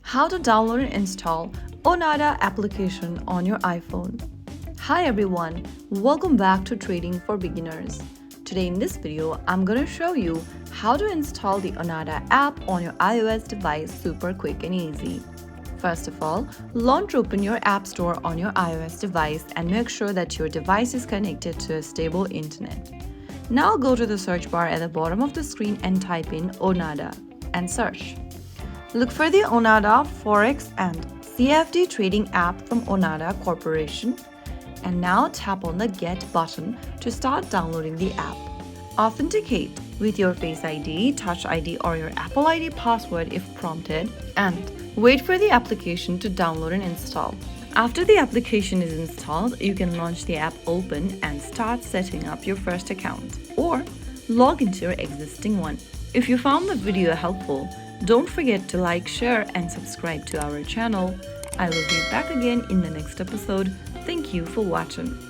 How to download and install OANDA application on your iPhone. Hi everyone, welcome back to Trading for Beginners. Today in this video, I'm going to show you how to install the OANDA app on your iOS device super quick and easy. First of all, launch open your app store on your iOS device and make sure that your device is connected to a stable internet. Now go to the search bar at the bottom of the screen and type in OANDA and search. Look for the OANDA Forex and CFD trading app from OANDA Corporation and now tap on the Get button to start downloading the app. Authenticate with your Face ID, Touch ID or your Apple ID password if prompted and wait for the application to download and install. After the application is installed, you can launch the app open and start setting up your first account or log into your existing one. If you found the video helpful, don't forget to like, share and subscribe to our channel. I will be back again in the next episode. Thank you for watching.